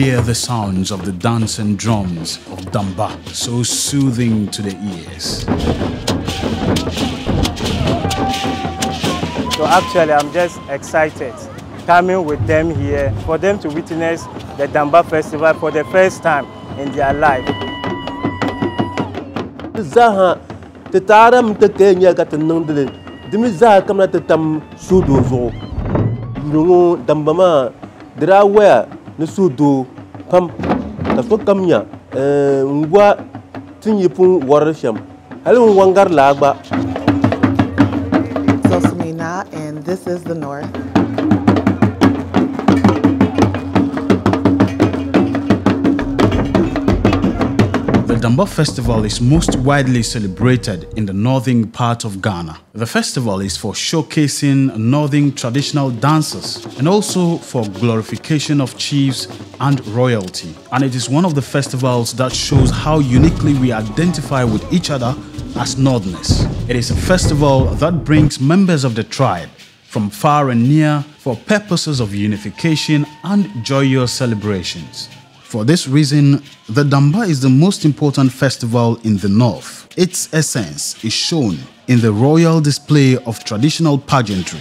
hear the sounds of the dance and drums of Damba, so soothing to the ears. So actually, I'm just excited coming with them here for them to witness the Damba Festival for the first time in their life. Zaha tetaram tekenya katanandele dimiza kamna tetam sudozo lungo dambama drawaya ne sudo pam taso kamnya ngwa tinyipun warsham halun wangar lagba. So Samina, and this is the North. The Damba Festival is most widely celebrated in the northern part of Ghana. The festival is for showcasing northern traditional dances and also for glorification of chiefs and royalty. And it is one of the festivals that shows how uniquely we identify with each other as Northerners. It is a festival that brings members of the tribe from far and near for purposes of unification and joyous celebrations. For this reason, the Damba is the most important festival in the north. Its essence is shown in the royal display of traditional pageantry.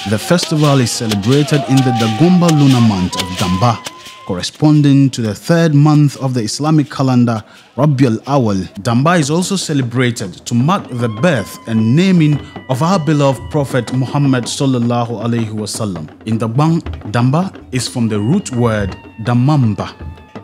The festival is celebrated in the Dagomba lunar month of Damba, corresponding to the third month of the Islamic calendar, Rabiul Awal. Damba is also celebrated to mark the birth and naming of our beloved Prophet Muhammad sallallahu alaihi wasallam. In Dagbang, Damba is from the root word Damamba,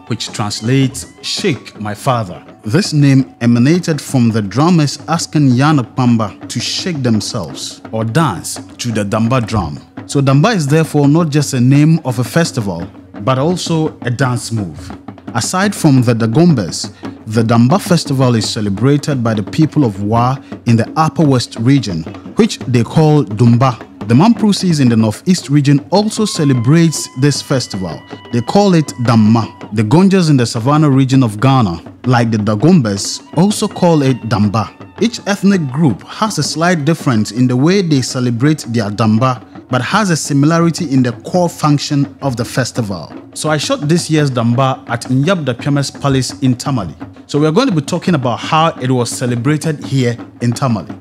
which translates "shake my father." This name emanated from the drummers asking Yanakpamba to shake themselves or dance to the Damba drum. So Damba is therefore not just a name of a festival, but also a dance move. Aside from the Dagombas, the Damba Festival is celebrated by the people of Wa in the Upper West region, which they call Dumba. The Mamprusis in the Northeast region also celebrates this festival. They call it Damma. The Gonjas in the Savannah region of Ghana, like the Dagombas, also call it Damba. Each ethnic group has a slight difference in the way they celebrate their Damba, but has a similarity in the core function of the festival. So I shot this year's Damba at Nyabda Piames Palace in Tamale. So we're going to be talking about how it was celebrated here in Tamale.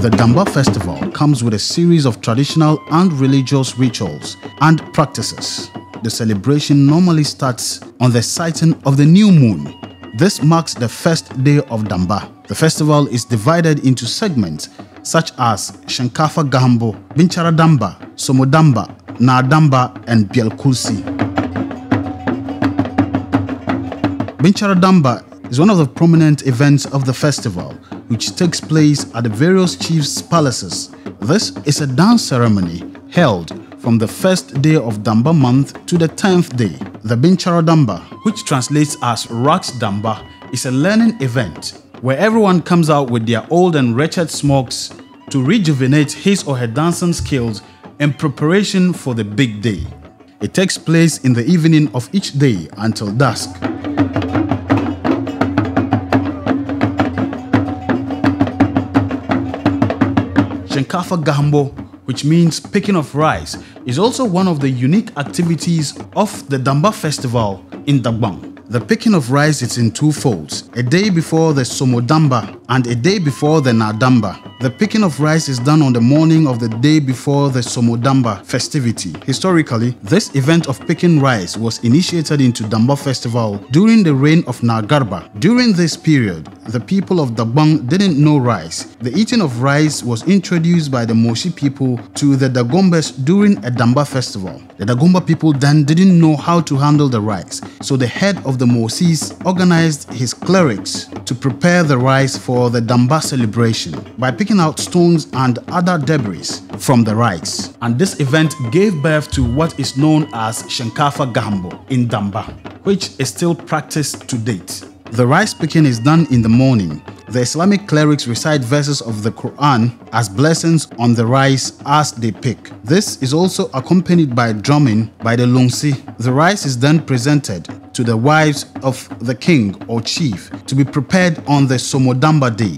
The Damba Festival comes with a series of traditional and religious rituals and practices. The celebration normally starts on the sighting of the new moon. This marks the first day of Damba. The festival is divided into segments such as Shankafa Gahambo, Binchara Damba, Somodamba, Naadamba, and Bielkulsi. Binchara Damba is one of the prominent events of the festival, which takes place at the various chiefs' palaces. This is a dance ceremony held from the first day of Damba month to the 10th day. The Binchara Damba, which translates as Raks Damba, is a learning event where everyone comes out with their old and wretched smokes to rejuvenate his or her dancing skills in preparation for the big day. It takes place in the evening of each day until dusk. Shankafa Gahambo, which means picking of rice, is also one of the unique activities of the Damba Festival in Dagbang. The picking of rice is in two folds, a day before the Somodamba and a day before the Naadamba. The picking of rice is done on the morning of the day before the Somodamba festivity. Historically, this event of picking rice was initiated into Damba Festival during the reign of Nagarba. During this period, the people of Dagbang didn't know rice. The eating of rice was introduced by the Moshi people to the Dagombas during a Damba festival. The Dagomba people then didn't know how to handle the rice, so the head of the Mosis organized his clerics to prepare the rice for the Damba celebration by picking out stones and other debris from the rice. And this event gave birth to what is known as Shankafa Gahambo in Damba, which is still practiced to date. The rice picking is done in the morning. The Islamic clerics recite verses of the Quran as blessings on the rice as they pick. This is also accompanied by drumming by the Lungsi. The rice is then presented to the wives of the king or chief to be prepared on the Somodamba day.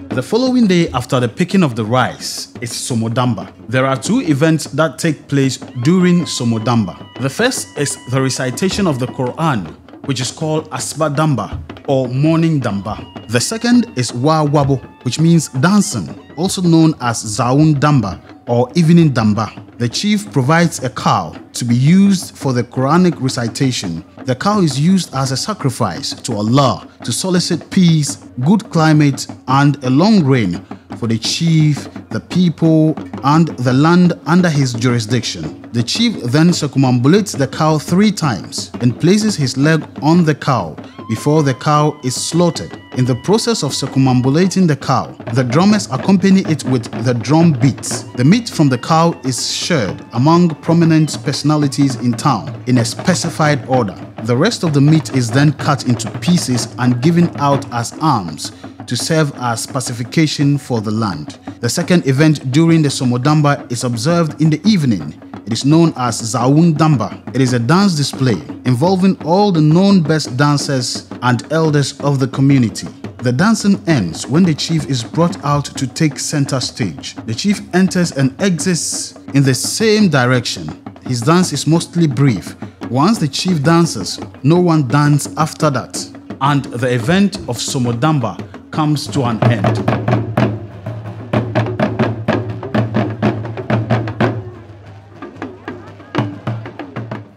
The following day after the picking of the rice is Somodamba. There are two events that take place during Somodamba. The first is the recitation of the Quran, which is called Asba Damba or Morning Damba. The second is Wa Wabo, which means dancing, also known as Zaun Damba or Evening Damba. The chief provides a cow to be used for the Quranic recitation. The cow is used as a sacrifice to Allah to solicit peace, good climate, and a long reign for the chief, the people, and the land under his jurisdiction. The chief then circumambulates the cow 3 times and places his leg on the cow before the cow is slaughtered. In the process of circumambulating the cow, the drummers accompany it with the drum beats. The meat from the cow is shared among prominent personalities in town in a specified order. The rest of the meat is then cut into pieces and given out as alms to serve as pacification for the land. The second event during the Somodamba is observed in the evening. It is known as Zaun Damba. It is a dance display involving all the known best dancers and elders of the community. The dancing ends when the chief is brought out to take center stage. The chief enters and exits in the same direction. His dance is mostly brief. Once the chief dances, no one dances after that, and the event of Somodamba comes to an end.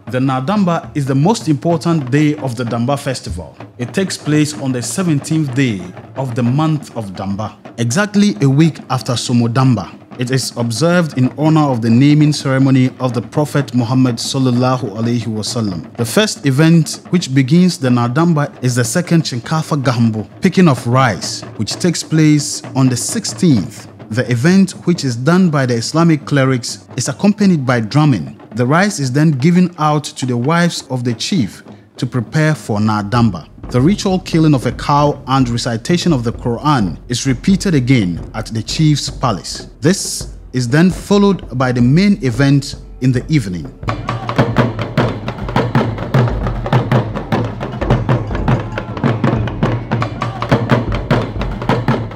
The Nadamba is the most important day of the Damba Festival. It takes place on the 17th day of the month of Damba, exactly a week after Somodamba. It is observed in honor of the naming ceremony of the Prophet Muhammad sallallahu alaihi wasallam. The first event which begins the Nadamba is the second Chinkafa Gahambo, picking of rice, which takes place on the 16th. The event, which is done by the Islamic clerics, is accompanied by drumming. The rice is then given out to the wives of the chief to prepare for Nadamba. The ritual killing of a cow and recitation of the Quran is repeated again at the chief's palace. This is then followed by the main event in the evening.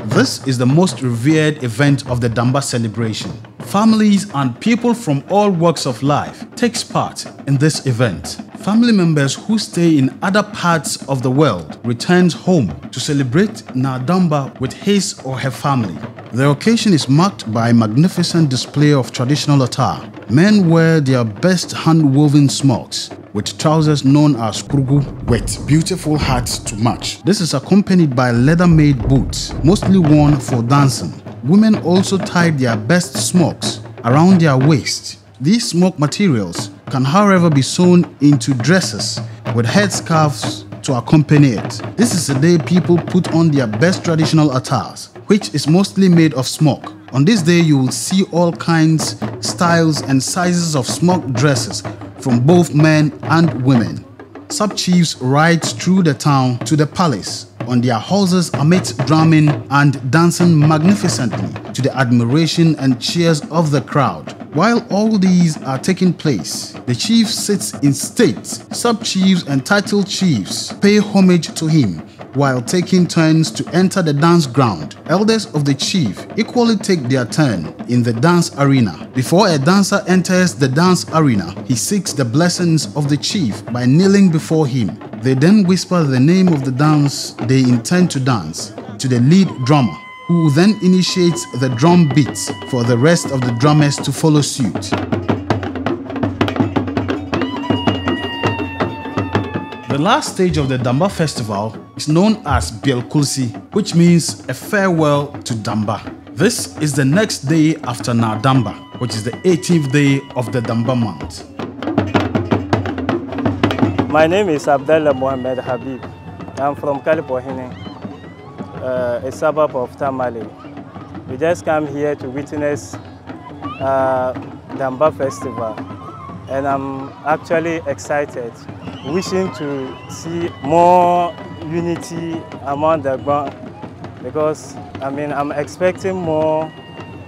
This is the most revered event of the Damba celebration. Families and people from all walks of life takes part in this event. Family members who stay in other parts of the world returns home to celebrate Nadamba with his or her family. The occasion is marked by a magnificent display of traditional attire. Men wear their best hand-woven smocks with trousers known as kurgu with beautiful hats to match. This is accompanied by leather-made boots, mostly worn for dancing. Women also tie their best smocks around their waist. These smock materials can however be sewn into dresses with headscarves to accompany it. This is the day people put on their best traditional attires, which is mostly made of smock. On this day you will see all kinds, styles and sizes of smock dresses from both men and women. Sub-chiefs ride through the town to the palace on their horses amidst drumming and dancing magnificently to the admiration and cheers of the crowd. While all these are taking place, the chief sits in state. Sub-chiefs and titled chiefs pay homage to him while taking turns to enter the dance ground. Elders of the chief equally take their turn in the dance arena. Before a dancer enters the dance arena, he seeks the blessings of the chief by kneeling before him. They then whisper the name of the dance they intend to dance to the lead drummer, who then initiates the drum beats for the rest of the drummers to follow suit. The last stage of the Damba Festival is known as Bielkulsi, which means a farewell to Damba. This is the next day after Nadamba, which is the 18th day of the Damba month. My name is Abdul Mohammed Habib. I'm from Kalipohine, a suburb of Tamale. We just come here to witness Damba Festival, and I'm actually excited, wishing to see more unity among the ground, because I'm expecting more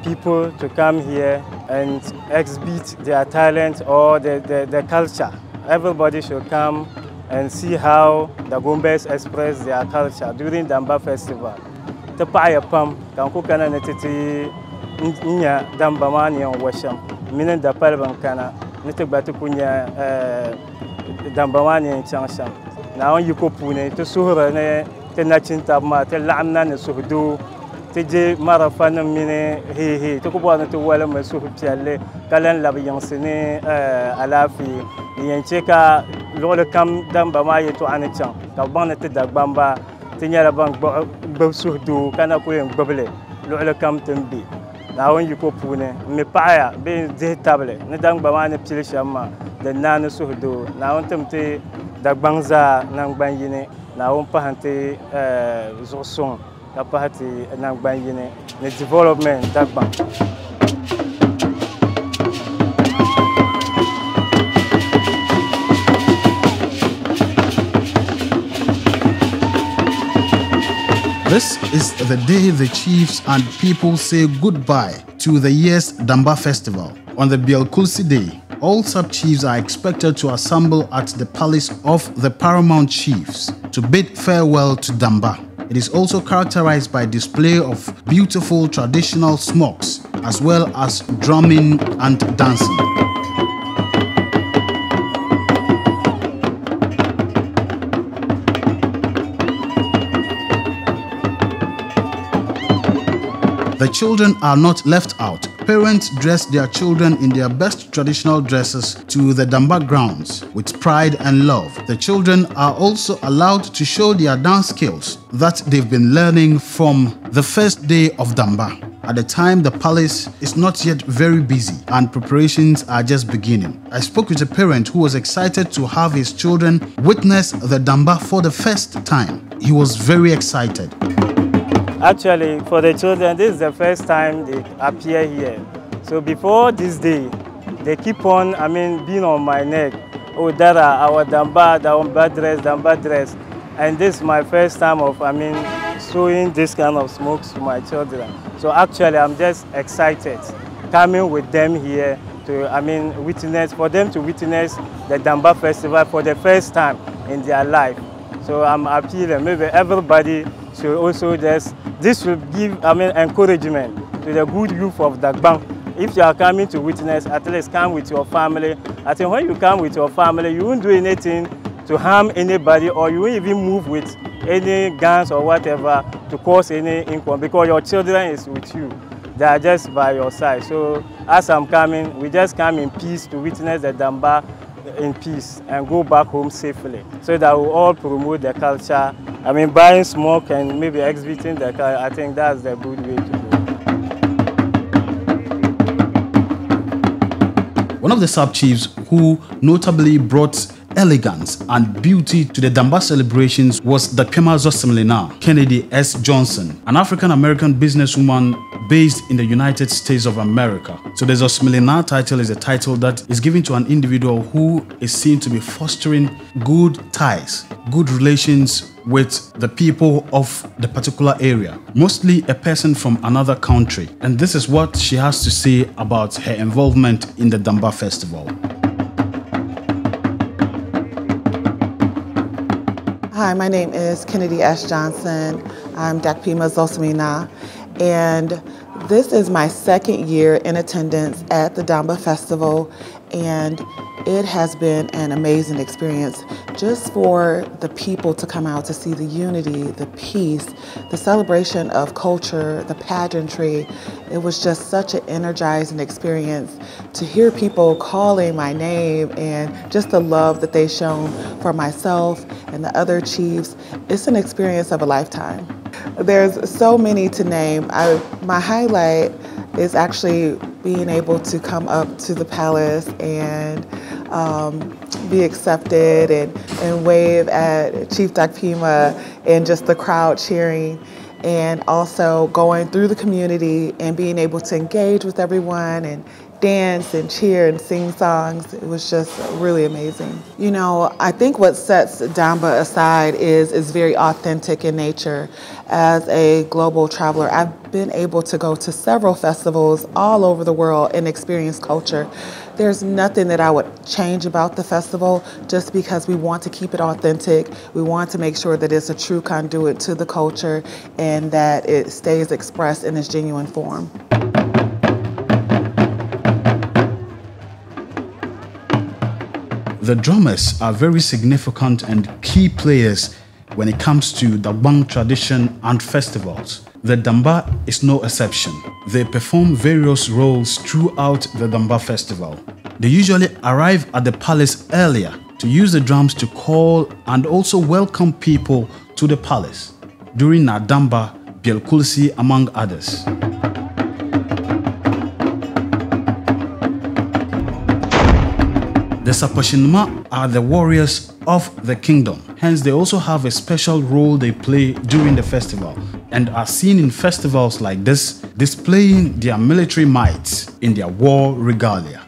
people to come here and exhibit their talent or the culture. Everybody should come and see how the Gombes express their culture during Damba Festival. ti paɣaya pam ka n ku kana ni ti nya Damba maa ni yɛn washam mini dapalibi n kana ni ti gba ti ku nya Damba maa ni yɛn chaŋ sham naawuni yiko puuni ti suhuri ni ti nachintaba maa ti laɣim na ni suhudoo ti je marafa nim mini heehe ti ku bɔri ni ti walimi suhupiɛlli ka lan labi yiŋsi ni alaafee di yɛn che ka luɣuli kam Damba maa yɛltɔɣa ni chaŋ ka bi baŋ ni ti Dagbamba ti nyɛla ban gbubi suhudoo ka na ku yɛn gbubili luɣuli kam ti n be naawuni yiko puuni n mi paɣaya bee n dihi tabili ni Damba maa ni pili shɛm maa din naani suhudoo naawuni tim ti Dagbaŋ zaa nangban yini naawuni pahim ti zuɣu suŋ ka pahi ti nangban yini ni development Dagbaŋ. This is the day the chiefs and people say goodbye to the year's Damba Festival. On the Bielkulsi Day, all sub-chiefs are expected to assemble at the palace of the paramount chiefs to bid farewell to Damba. It is also characterized by display of beautiful traditional smokes as well as drumming and dancing. The children are not left out. Parents dress their children in their best traditional dresses to the Damba grounds with pride and love. The children are also allowed to show their dance skills that they've been learning from the first day of Damba. At the time, the palace is not yet very busy and preparations are just beginning. I spoke with a parent who was excited to have his children witness the Damba for the first time. He was very excited. Actually, for the children, this is the first time they appear here. So before this day, they keep on, being on my neck. Oh, Dara, our Damba dress. And this is my first time of, showing this kind of smokes to my children. So actually, I'm just excited coming with them here to, witness, for them to witness the Damba Festival for the first time in their life. So I'm appealing, maybe everybody should also this will give, encouragement to the good youth of Dagbang. If you are coming to witness, at least come with your family. I think when you come with your family, you won't do anything to harm anybody, or you won't even move with any guns or whatever to cause any income, because your children is with you. They are just by your side. So as I'm coming, we just come in peace to witness the Damba in peace and go back home safely, so that we all promote the culture. Buying smoke and maybe exhibiting the culture, I think that's the good way to go. One of the sub-chiefs who notably brought elegance and beauty to the Damba celebrations was the Pema Zosimlina Kennedy S. Johnson, an African-American businesswoman based in the United States of America. So the Zosimlina title is a title that is given to an individual who is seen to be fostering good ties, good relations with the people of the particular area, mostly a person from another country. And this is what she has to say about her involvement in the Damba Festival. Hi, my name is Kennedy S. Johnson. I'm Dakpima Zosimina, and this is my second year in attendance at the Damba Festival, and it has been an amazing experience just for the people to come out to see the unity, the peace, the celebration of culture, the pageantry. It was just such an energizing experience to hear people calling my name and just the love that they've shown for myself and the other chiefs. It's an experience of a lifetime. There's so many to name. My highlight is actually being able to come up to the palace and be accepted and wave at Chief Dakpima and just the crowd cheering, and also going through the community and being able to engage with everyone and dance and cheer and sing songs. It was just really amazing. You know, I think what sets Damba aside is very authentic in nature. As a global traveler, I've been able to go to several festivals all over the world and experience culture. There's nothing that I would change about the festival just because we want to keep it authentic. We want to make sure that it's a true conduit to the culture and that it stays expressed in its genuine form. The drummers are very significant and key players when it comes to the Bang tradition and festivals. The Damba is no exception. They perform various roles throughout the Damba Festival. They usually arrive at the palace earlier to use the drums to call and also welcome people to the palace during Damba, Bielkulsi, among others. The Sapashinma are the warriors of the kingdom. Hence, they also have a special role they play during the festival and are seen in festivals like this, displaying their military might in their war regalia.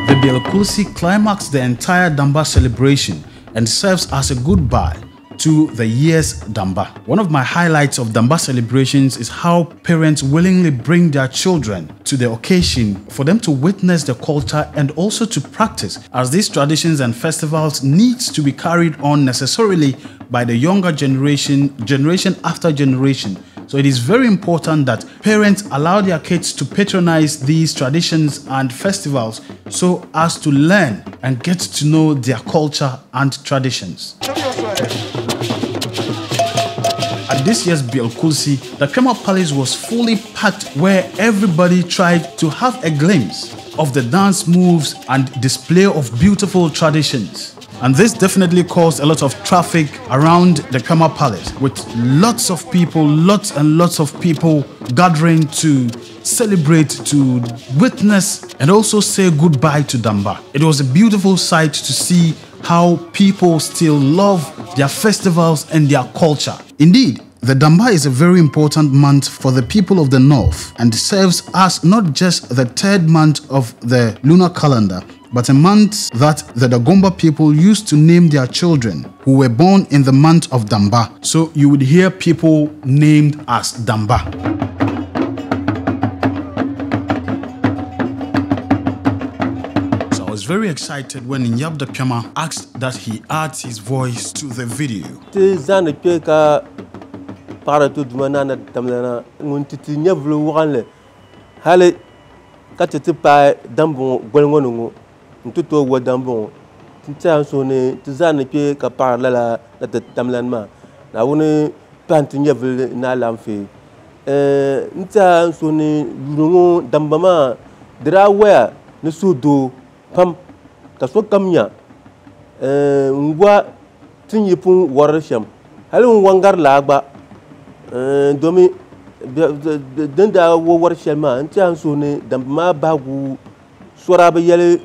The Bielkulsi climax the entire Damba celebration and serves as a goodbye to the year's Damba. One of my highlights of Damba celebrations is how parents willingly bring their children to the occasion for them to witness the culture and also to practice, as these traditions and festivals needs to be carried on necessarily by the younger generation after generation. So it is very important that parents allow their kids to patronize these traditions and festivals so as to learn and get to know their culture and traditions. At this year's Bielkulsi, the Krema Palace was fully packed where everybody tried to have a glimpse of the dance moves and display of beautiful traditions. And this definitely caused a lot of traffic around the Krema Palace, with lots and lots of people gathering to celebrate, to witness, and also say goodbye to Damba. It was a beautiful sight to see how people still love their festivals and their culture. Indeed, the Damba is a very important month for the people of the north and serves as not just the third month of the lunar calendar, but a month that the Dagomba people used to name their children who were born in the month of Damba. So you would hear people named as Damba. I was very excited when Nyabda Piama asked that he adds his voice to the video. Para tu mana tamlana nguntiti nyavlu wanle hale katete pa dambo golngonungu ntuto wa dambo tinta sone tizane pe ka parla la tamlanma na woni panti nyavlu na lamfe nta sone lungu dambama drawa ne sudo pam ka so kamnya ngwa tinyipun warsham hale wangar lagba domi denda wo war shelma ntia sone damba bagu soraba yele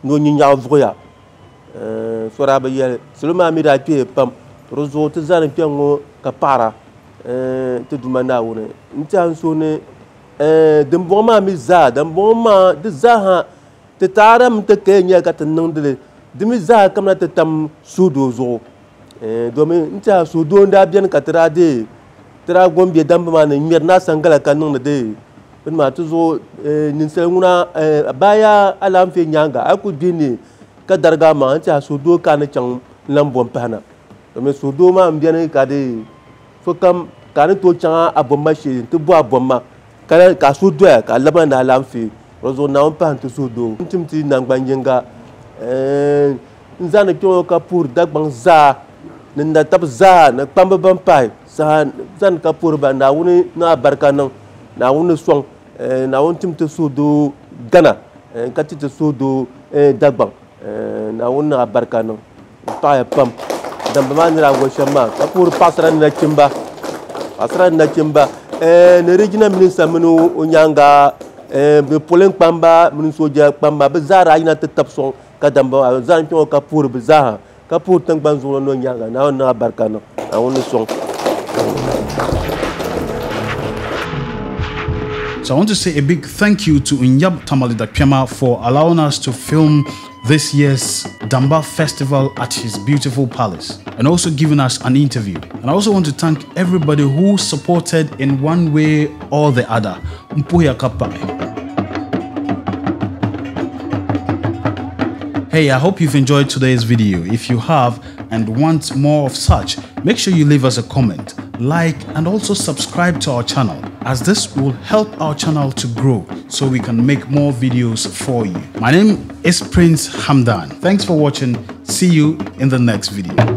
no nyinya voya soraba yele selma mi da pe pam rozo te zan pengo ka para te dumana wona ntia sone dembo ma mi za dembo ma de za ha te taram te kenya ka te nandele demi za kamna te tam sudo zo domi ntia sudo nda bien ka trade Tera Gombe Damba man mirna sangala kanon de ben ma tuzo ninseluna baya alamfe nyanga aku dini ka darga ma ta sudo kan chang lambon pana me sudo ma mbiane ka de fokam kan to changa abomma she to bo abomma ka sudo ka labanda alamfe rozo na on pan to sudo timti nangbanyenga nzana kyo ka pour dagbang za nda tab za na pamba bampai zan ka purba na wuni na barkanan na wuni song na wuni timta sudo gana ka tita sudo dagbang na wuni na barkanan pa pam damba manira go shama ka pur pasran na kimba ne regina minister minu onyanga be polen pamba minu soja pamba be zara ina tetap song ka damba zan to ka pur be zaha ka pur tang banzulo no nyanga na wuni na barkanan na wuni song. So I want to say a big thank you to Nyab Tamale Dakpiama for allowing us to film this year's Damba Festival at his beautiful palace and also giving us an interview. And I also want to thank everybody who supported in one way or the other. Mpuya Kapai. Hey, I hope you've enjoyed today's video. If you have and want more of such, make sure you leave us a comment, like, and also subscribe to our channel, as this will help our channel to grow so we can make more videos for you. My name is Prince Hamdan. Thanks for watching. See you in the next video.